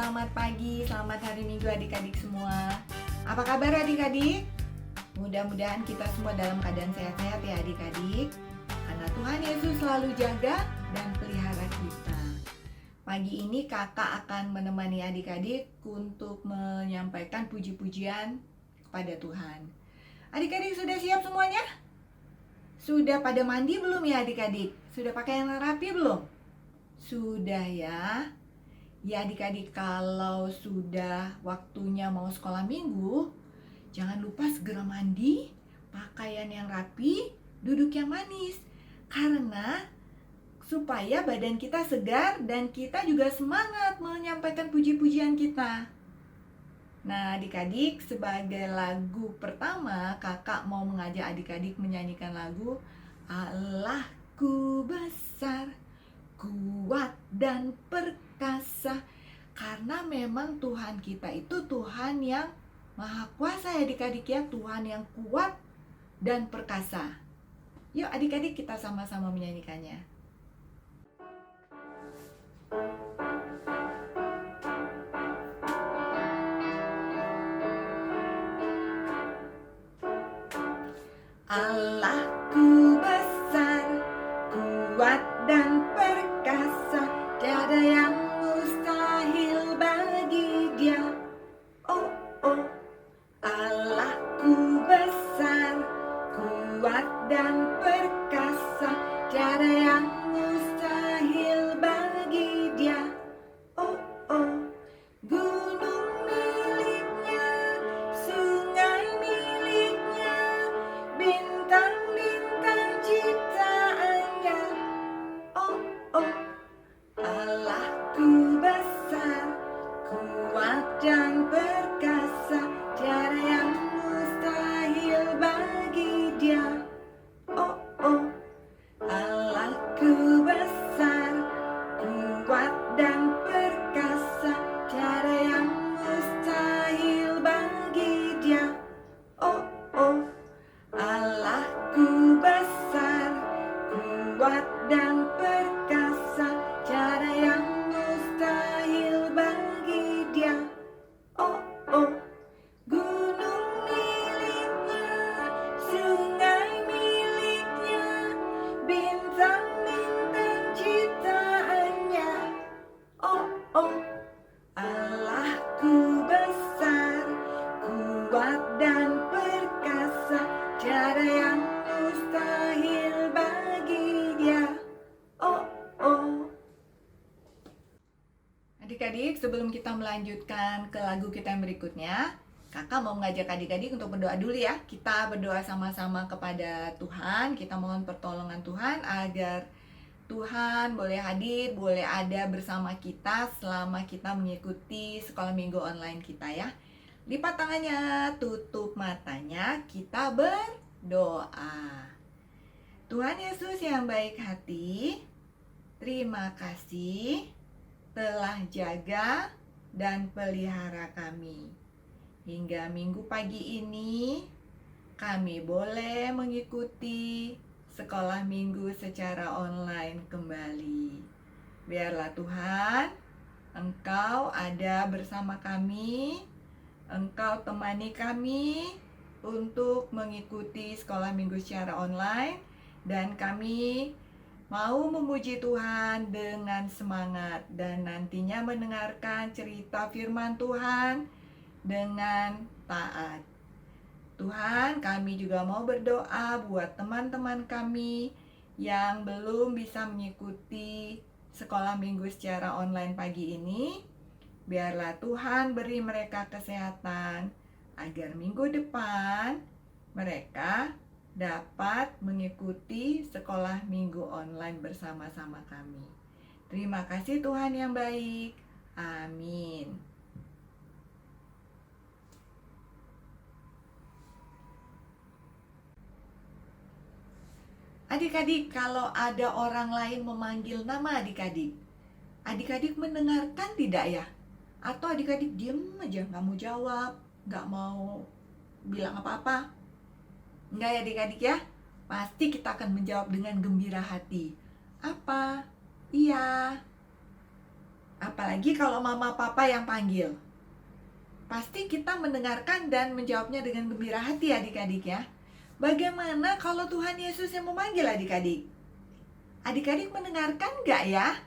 selamat pagi, selamat hari Minggu adik-adik semua. Apa kabar adik-adik? Mudah-mudahan kita semua dalam keadaan sehat-sehat ya adik-adik. Karena Tuhan Yesus selalu jaga dan pelihara kita. Pagi ini kakak akan menemani adik-adik untuk menyampaikan puji-pujian kepada Tuhan. Adik-adik sudah siap semuanya? Sudah pada mandi belum ya adik-adik? Sudah pakaian rapi belum? Sudah ya. Ya adik-adik, kalau sudah waktunya mau sekolah minggu, jangan lupa segera mandi, pakaian yang rapi, duduk yang manis. Karena supaya badan kita segar dan kita juga semangat menyampaikan puji-pujian kita. Nah adik-adik, sebagai lagu pertama kakak mau mengajak adik-adik menyanyikan lagu Allahku besar, kuat dan perkasa. Karena memang Tuhan kita itu Tuhan yang maha kuasa ya adik-adik ya, Tuhan yang kuat dan perkasa. Yuk adik-adik kita sama-sama menyanyikannya. Allahku besar, kuat dan perkasa, tiada yang mustahil bagi Dia. Oh, oh, Allahku besar, kuat dan perkasa, tiada yang mustahil bagi Dia. Oh, oh, gunung miliknya, sungai miliknya, bintang-bintang ciptaannya. Oh, oh, Allahku besar, kuat dan perkasa, tiada yang mustahil bagi Dia. Oh, oh, Allahku besar, kuat dan perkasa, tiada yang mustahil bagi Dia. Oh, oh, Allahku besar, kuat dan perkasa, tiada yang mustahil bagi Dia. Oh, oh, gunung miliknya, sungai miliknya, bintang-bintang ciptaannya. Oh, oh, Allahku besar, kuat dan perkasa, tiada yang mustahil bagi Dia. Oh, oh. Adik-adik, sebelum kita melanjutkan ke lagu kita yang berikutnya, kakak mau mengajak adik-adik untuk berdoa dulu ya. Kita berdoa sama-sama kepada Tuhan. Kita mohon pertolongan Tuhan agar Tuhan boleh hadir, boleh ada bersama kita selama kita mengikuti sekolah minggu online kita ya. Lipat tangannya, tutup matanya, kita berdoa. Tuhan Yesus yang baik hati, terima kasih telah jaga dan pelihara kami. Hingga minggu pagi ini, kami boleh mengikuti sekolah minggu secara online kembali. Biarlah Tuhan, Engkau ada bersama kami, Engkau temani kami untuk mengikuti sekolah minggu secara online, dan kami mau memuji Tuhan dengan semangat dan nantinya mendengarkan cerita firman Tuhan dengan taat. Tuhan, kami juga mau berdoa buat teman-teman kami yang belum bisa mengikuti sekolah minggu secara online pagi ini. Biarlah Tuhan beri mereka kesehatan agar minggu depan mereka dapat mengikuti sekolah minggu online bersama-sama kami. Terima kasih Tuhan yang baik. Amin. Adik-adik, kalau ada orang lain memanggil nama adik-adik, adik-adik mendengarkan tidak ya? Atau adik-adik diem aja, nggak mau jawab, nggak mau bilang apa-apa? Enggak ya adik-adik ya? Pasti kita akan menjawab dengan gembira hati. Apa? Iya. Apalagi kalau mama papa yang panggil. Pasti kita mendengarkan dan menjawabnya dengan gembira hati adik-adik ya. Bagaimana kalau Tuhan Yesus yang memanggil adik-adik? Adik-adik mendengarkan nggak ya?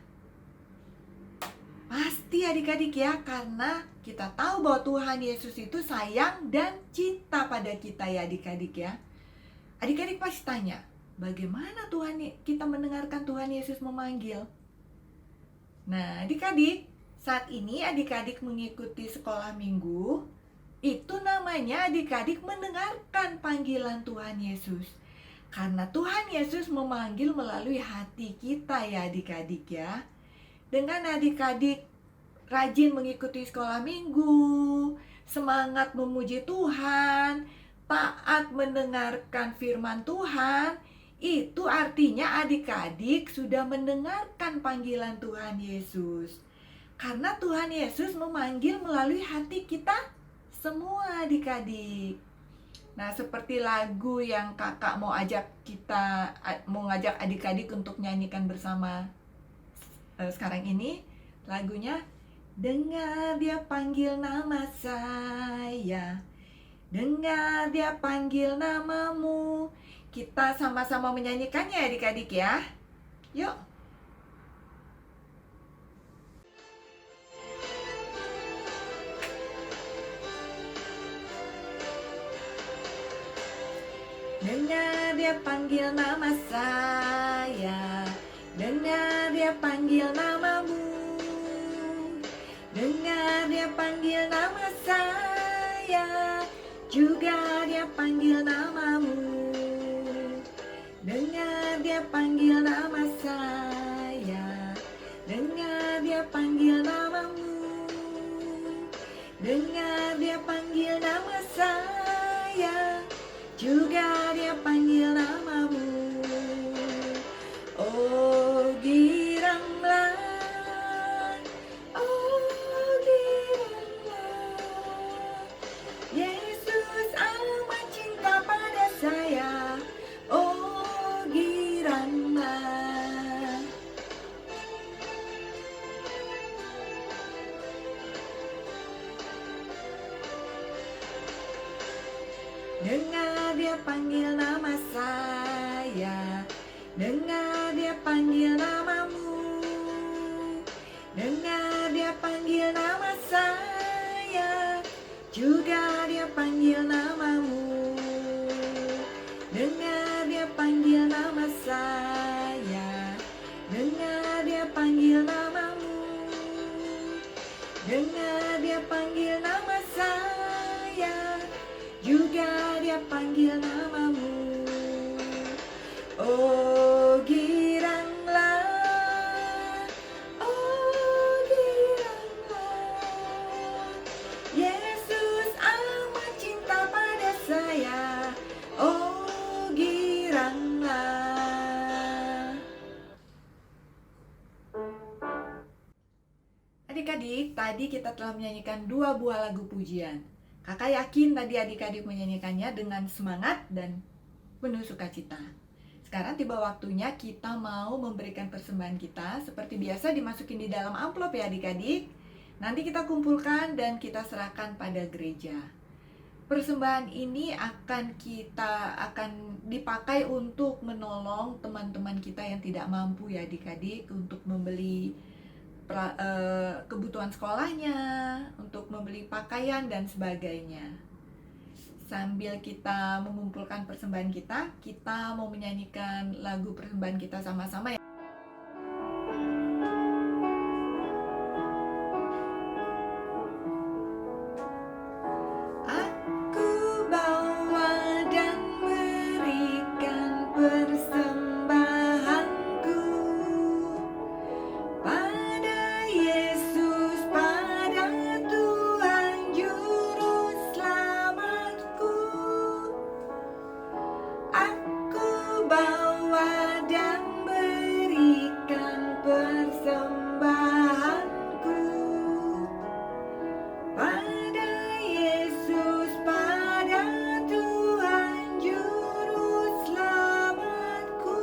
Pasti adik-adik ya, karena kita tahu bahwa Tuhan Yesus itu sayang dan cinta pada kita ya adik-adik ya. Adik-adik pasti tanya, bagaimana kita mendengarkan Tuhan Yesus memanggil? Nah adik-adik, saat ini adik-adik mengikuti sekolah minggu, itu namanya adik-adik mendengarkan panggilan Tuhan Yesus. Karena Tuhan Yesus memanggil melalui hati kita ya adik-adik ya. Dengan adik-adik rajin mengikuti sekolah minggu, semangat memuji Tuhan, taat mendengarkan firman Tuhan, itu artinya adik-adik sudah mendengarkan panggilan Tuhan Yesus. Karena Tuhan Yesus memanggil melalui hati kita semua adik-adik. Nah, seperti lagu yang kakak mau ngajak adik-adik untuk nyanyikan bersama sekarang ini, lagunya dengar dia panggil nama saya, dengar dia panggil namamu. Kita sama-sama menyanyikannya adik-adik ya. Yuk. Dengar dia panggil nama saya, dengar dia panggil namamu. Dengar dia panggil nama saya, juga dia panggil namamu. Dengar dia panggil nama saya, dengar dia panggil namamu. Dengar dia panggil nama saya, juga dia panggil namamu. Oh giranglah, oh giranglah, Yesus amat cinta pada saya. Oh giranglah. Dengar dia panggil nama saya, dengar dia panggil namamu. Dengar dia panggil nama saya, juga dia panggil namamu. Dengar dia panggil nama saya, dengar dia panggil namamu. Dengar dia panggil nama saya, juga dia panggil namamu. Oh giranglah, oh giranglah, Yesus amat cinta pada saya. Oh giranglah. Adik-adik, tadi kita telah menyanyikan 2 buah lagu pujian. Kakak yakin tadi adik-adik menyanyikannya dengan semangat dan penuh sukacita. Sekarang tiba waktunya kita mau memberikan persembahan kita. Seperti biasa dimasukin di dalam amplop ya adik-adik. Nanti kita kumpulkan dan kita serahkan pada gereja. Persembahan ini akan dipakai untuk menolong teman-teman kita yang tidak mampu ya adik-adik, untuk membeli kebutuhan sekolahnya, untuk membeli pakaian dan sebagainya. Sambil kita mengumpulkan persembahan kita mau menyanyikan lagu persembahan kita sama-sama ya. Aku bawa dan berikan persembahanku pada Yesus, pada Tuhan Juru Selamatku. Aku bawa dan berikan persembahanku pada Yesus, pada Tuhan Juru Selamatku.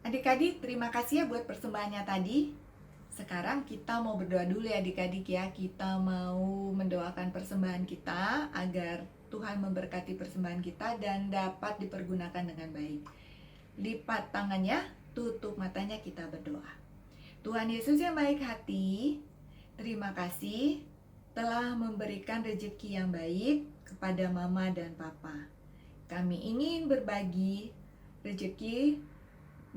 Adik-adik, terima kasih ya buat persembahannya tadi. sekarang kita mau berdoa dulu ya adik-adik ya. Kita mau mendoakan persembahan kita agar Tuhan memberkati persembahan kita dan dapat dipergunakan dengan baik. Lipat tangannya, tutup matanya, kita berdoa. Tuhan Yesus yang baik hati, terima kasih telah memberikan rezeki yang baik kepada Mama dan Papa. Kami ingin berbagi rezeki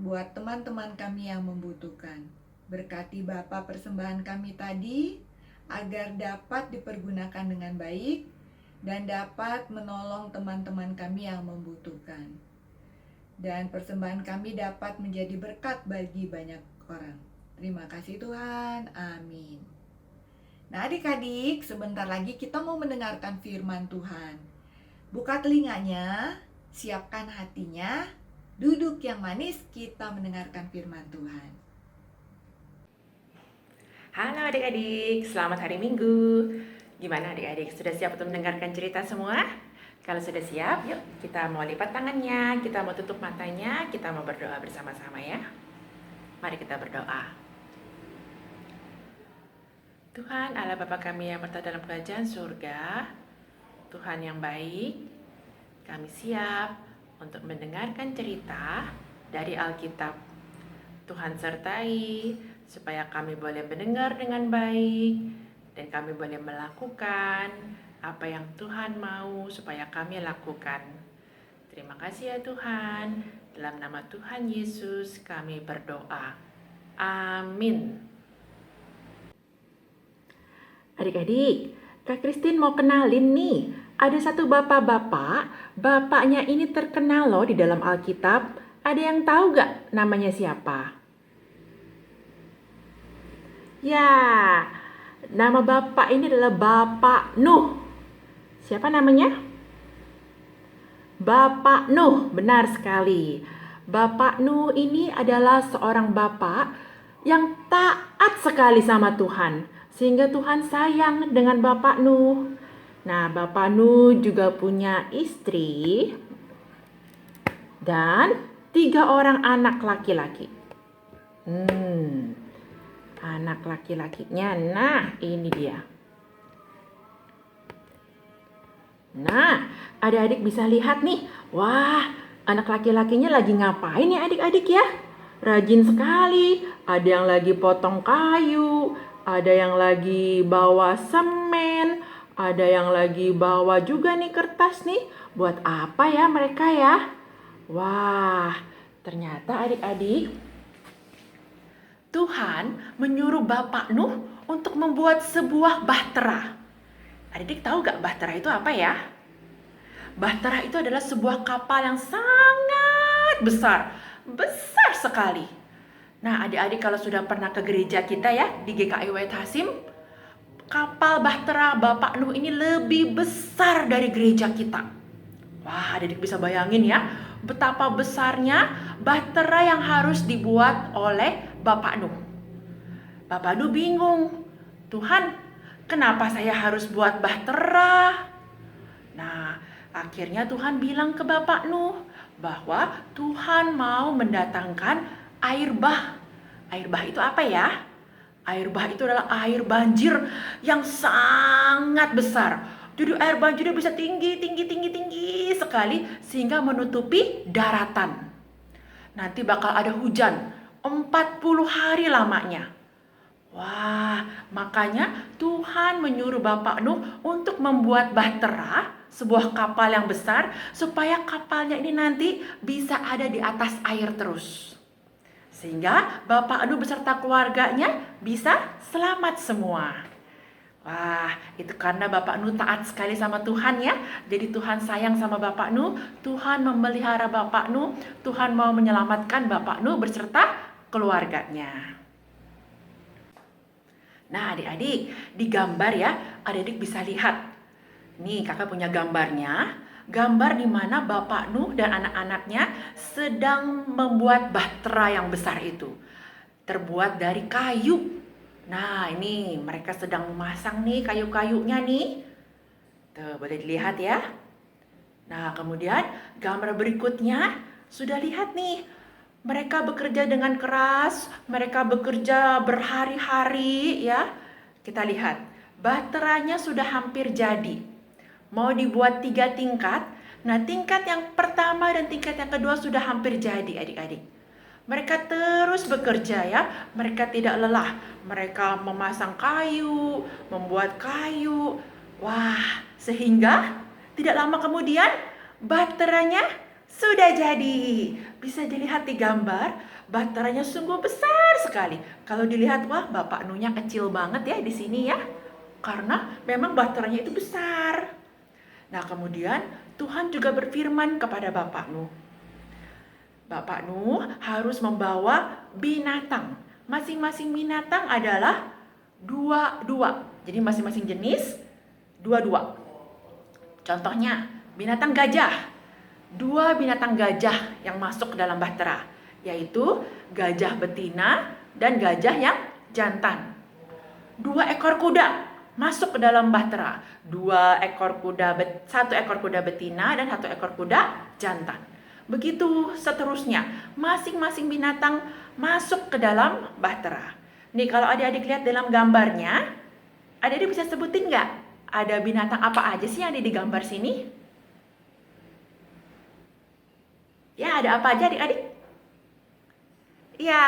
buat teman-teman kami yang membutuhkan. Berkati Bapa persembahan kami tadi agar dapat dipergunakan dengan baik dan dapat menolong teman-teman kami yang membutuhkan. Dan persembahan kami dapat menjadi berkat bagi banyak orang. Terima kasih Tuhan. Amin. Nah adik-adik, sebentar lagi kita mau mendengarkan firman Tuhan. Buka telinganya, siapkan hatinya, duduk yang manis, kita mendengarkan firman Tuhan. Halo adik-adik, selamat hari Minggu. Gimana adik-adik, sudah siap untuk mendengarkan cerita semua? Kalau sudah siap, yuk kita mau lipat tangannya, kita mau tutup matanya, kita mau berdoa bersama-sama ya. Mari kita berdoa. Tuhan Allah Bapa kami yang berada dalam kerajaan surga, Tuhan yang baik, kami siap untuk mendengarkan cerita dari Alkitab. Tuhan sertai supaya kami boleh mendengar dengan baik dan kami boleh melakukan apa yang Tuhan mau supaya kami lakukan. Terima kasih ya Tuhan. Dalam nama Tuhan Yesus kami berdoa. Amin. Adik-adik, Kak Christine mau kenalin nih. Ada satu bapak-bapak, bapaknya ini terkenal loh di dalam Alkitab. Ada yang tahu gak namanya siapa? Ya, nama bapak ini adalah Bapak Nuh. Siapa namanya? Bapak Nuh, benar sekali. Bapak Nuh ini adalah seorang bapak yang taat sekali sama Tuhan. Sehingga Tuhan sayang dengan Bapak Nuh. Nah, Bapak Nuh juga punya istri dan 3 orang anak laki-laki. Anak laki-lakinya, nah ini dia. Nah, adik-adik bisa lihat nih. Wah, anak laki-lakinya lagi ngapain ya adik-adik ya? Rajin sekali. Ada yang lagi potong kayu, ada yang lagi bawa semen, ada yang lagi bawa juga nih kertas nih. Buat apa ya mereka ya? Wah, ternyata adik-adik, Tuhan menyuruh Bapak Nuh untuk membuat sebuah bahtera. Adik-adik tahu gak bahtera itu apa ya? Bahtera itu adalah sebuah kapal yang sangat besar. Besar sekali. Nah adik-adik kalau sudah pernah ke gereja kita ya, di GKI Wahid Hasim, kapal bahtera Bapak Nuh ini lebih besar dari gereja kita. Wah adik-adik bisa bayangin ya, betapa besarnya bahtera yang harus dibuat oleh Bapak Nuh. Bapak Nuh bingung, Tuhan kenapa saya harus buat bahtera? Nah akhirnya Tuhan bilang ke Bapak Nuh bahwa Tuhan mau mendatangkan air bah. Air bah itu apa ya? Air bah itu adalah air banjir yang sangat besar. Jadi air banjirnya bisa tinggi sekali sehingga menutupi daratan. Nanti bakal ada hujan 40 hari lamanya. Wah, makanya Tuhan menyuruh Bapak Nuh untuk membuat bahtera, sebuah kapal yang besar, supaya kapalnya ini nanti bisa ada di atas air terus. Sehingga Bapak Nuh beserta keluarganya bisa selamat semua. Wah, itu karena Bapak Nuh taat sekali sama Tuhan ya. Jadi Tuhan sayang sama Bapak Nuh, Tuhan memelihara Bapak Nuh, Tuhan mau menyelamatkan Bapak Nuh beserta keluarganya. Nah adik-adik, di gambar ya, adik-adik bisa lihat. Nih kakak punya gambarnya. Gambar di mana Bapak Nuh dan anak-anaknya sedang membuat bahtera yang besar itu. Terbuat dari kayu. Nah ini mereka sedang memasang nih kayu-kayunya nih. Tuh boleh dilihat ya. Nah kemudian gambar berikutnya sudah lihat nih. Mereka bekerja dengan keras, mereka bekerja berhari-hari ya. Kita lihat, bahteranya sudah hampir jadi. Mau dibuat 3 tingkat. Nah, tingkat yang pertama dan tingkat yang kedua sudah hampir jadi, adik-adik. Mereka terus bekerja ya, mereka tidak lelah. Mereka memasang kayu, membuat kayu. Wah, sehingga tidak lama kemudian baterainya sudah jadi. Bisa dilihat di gambar, baterainya sungguh besar sekali. Kalau dilihat, wah, Bapak Nuhnya kecil banget ya di sini ya. Karena memang baterainya itu besar. Nah, kemudian Tuhan juga berfirman kepada Bapak Nuh. Bapak Nuh harus membawa binatang. Masing-masing binatang adalah dua-dua. Jadi masing-masing jenis dua-dua. Contohnya, binatang gajah. 2 binatang gajah yang masuk ke dalam bahtera, yaitu gajah betina dan gajah yang jantan. 2 ekor kuda masuk ke dalam bahtera. 1 ekor kuda betina dan 1 ekor kuda jantan. Begitu seterusnya, masing-masing binatang masuk ke dalam bahtera. Nih, kalau adik-adik lihat dalam gambarnya, adik-adik bisa sebutin nggak? Ada binatang apa aja sih yang ada di gambar sini? Ya, ada apa aja adik-adik? Ya,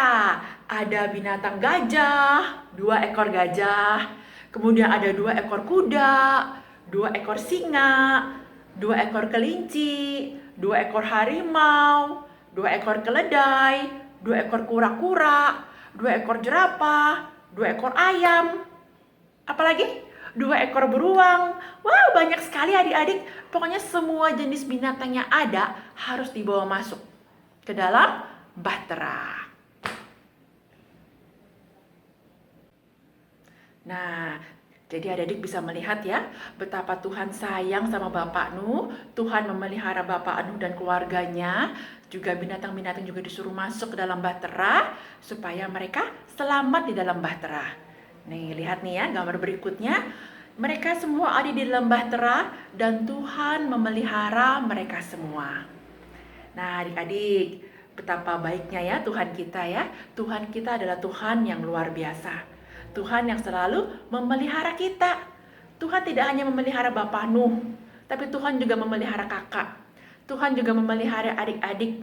ada binatang gajah, 2 ekor gajah. Kemudian ada 2 ekor kuda, 2 ekor singa, 2 ekor kelinci, 2 ekor harimau, 2 ekor keledai, 2 ekor kura-kura, 2 ekor jerapah, 2 ekor ayam. Apalagi? 2 ekor beruang. Wow, banyak sekali adik-adik. Pokoknya semua jenis binatang yang ada harus dibawa masuk ke dalam bahtera. Nah, jadi adik-adik bisa melihat ya, betapa Tuhan sayang sama Bapak Nuh. Tuhan memelihara Bapak Nuh dan keluarganya. Juga binatang-binatang juga disuruh masuk ke dalam bahtera supaya mereka selamat di dalam bahtera. Nih, lihat nih ya gambar berikutnya. Mereka semua ada di dalam bahtera dan Tuhan memelihara mereka semua. Nah, adik-adik, betapa baiknya ya Tuhan kita ya. Tuhan kita adalah Tuhan yang luar biasa. Tuhan yang selalu memelihara kita. Tuhan tidak hanya memelihara Bapak Nuh, tapi Tuhan juga memelihara kakak. Tuhan juga memelihara adik-adik,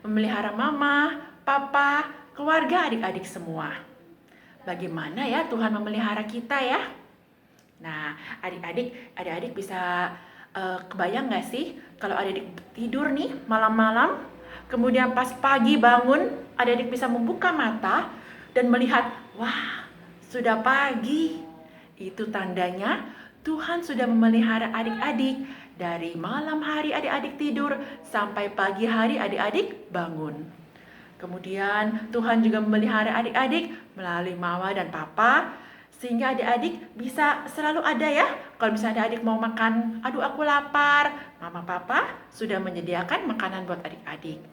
memelihara mama, papa, keluarga adik-adik semua. Bagaimana ya Tuhan memelihara kita ya? Nah, adik-adik bisa kebayang gak sih kalau adik-adik tidur nih malam-malam, kemudian pas pagi bangun, adik-adik bisa membuka mata dan melihat, wah, sudah pagi. Itu tandanya Tuhan sudah memelihara adik-adik dari malam hari adik-adik tidur sampai pagi hari adik-adik bangun. Kemudian Tuhan juga memelihara adik-adik melalui mama dan papa, sehingga adik-adik bisa selalu ada ya. Kalau misalnya adik mau makan, aduh aku lapar, mama papa sudah menyediakan makanan buat adik-adik.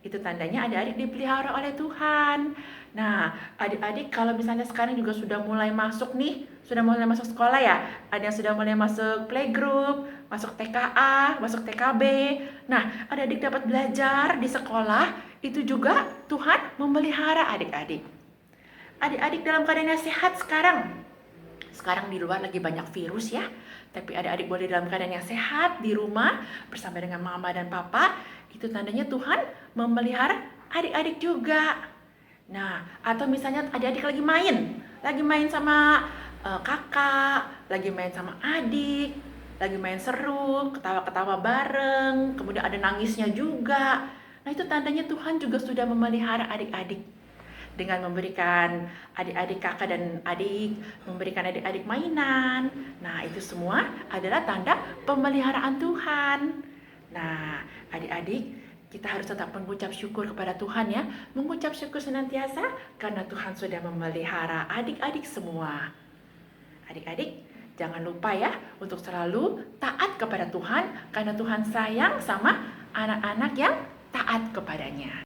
Itu tandanya adik-adik dipelihara oleh Tuhan. Nah, adik-adik kalau misalnya sekarang juga sudah mulai masuk nih, sudah mulai masuk sekolah ya. Ada yang sudah mulai masuk playgroup, masuk TKA, masuk TKB. Nah, adik-adik dapat belajar di sekolah, itu juga Tuhan memelihara adik-adik. Adik-adik dalam keadaan yang sehat sekarang. Sekarang di luar lagi banyak virus ya. Tapi adik-adik boleh dalam keadaan yang sehat di rumah bersama dengan mama dan papa. Itu tandanya Tuhan memelihara adik-adik juga. Nah, atau misalnya adik-adik lagi main sama kakak, lagi main sama adik, lagi main seru, ketawa-ketawa bareng, kemudian ada nangisnya juga. Nah, itu tandanya Tuhan juga sudah memelihara adik-adik dengan memberikan adik-adik kakak dan adik, memberikan adik-adik mainan. Nah, itu semua adalah tanda pemeliharaan Tuhan. Nah, adik-adik, kita harus tetap mengucap syukur kepada Tuhan ya. Mengucap syukur senantiasa karena Tuhan sudah memelihara adik-adik semua. Adik-adik, jangan lupa ya untuk selalu taat kepada Tuhan karena Tuhan sayang sama anak-anak yang taat kepadanya.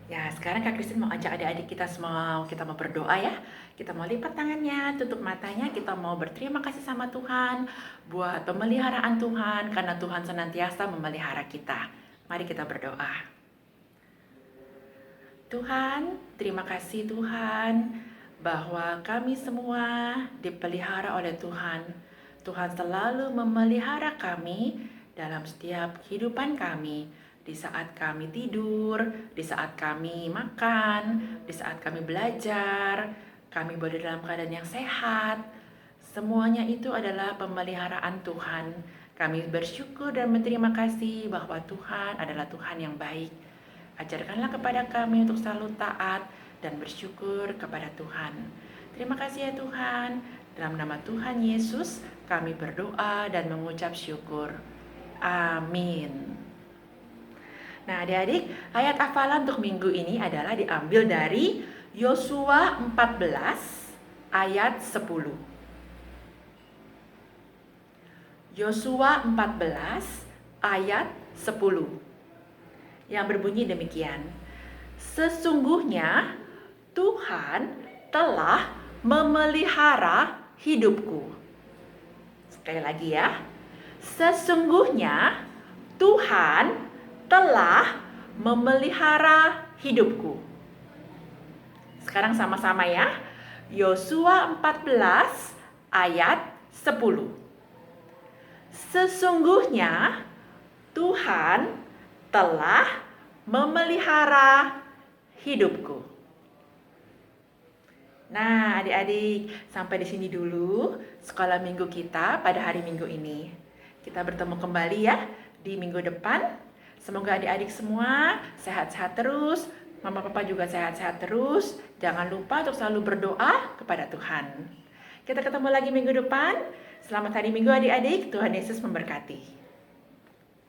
Ya, sekarang Kak Christine mau ajak adik-adik kita semua, kita mau berdoa ya. Kita mau lipat tangannya, tutup matanya, kita mau berterima kasih sama Tuhan buat pemeliharaan Tuhan karena Tuhan senantiasa memelihara kita. Mari kita berdoa. Tuhan, terima kasih Tuhan bahwa kami semua dipelihara oleh Tuhan. Tuhan selalu memelihara kami dalam setiap kehidupan kami. Di saat kami tidur, di saat kami makan, di saat kami belajar, kami berada dalam keadaan yang sehat. Semuanya itu adalah pemeliharaan Tuhan. Kami bersyukur dan berterima kasih bahwa Tuhan adalah Tuhan yang baik. Ajarkanlah kepada kami untuk selalu taat dan bersyukur kepada Tuhan. Terima kasih ya Tuhan. Dalam nama Tuhan Yesus, kami berdoa dan mengucap syukur. Amin. Nah, adik-adik, ayat hafalan untuk minggu ini adalah diambil dari Yosua 14 ayat 10. Yosua 14 ayat 10 yang berbunyi demikian. Sesungguhnya Tuhan telah memelihara hidupku. Sekali lagi ya. Sesungguhnya Tuhan telah memelihara hidupku. Sekarang sama-sama ya. Yosua 14 ayat 10. Sesungguhnya Tuhan telah memelihara hidupku. Nah, adik-adik, sampai di sini dulu sekolah minggu kita pada hari Minggu ini. Kita bertemu kembali ya di minggu depan. Semoga adik-adik semua sehat-sehat terus, mama papa juga sehat-sehat terus. Jangan lupa untuk selalu berdoa kepada Tuhan. Kita ketemu lagi minggu depan. Selamat hari Minggu adik-adik, Tuhan Yesus memberkati.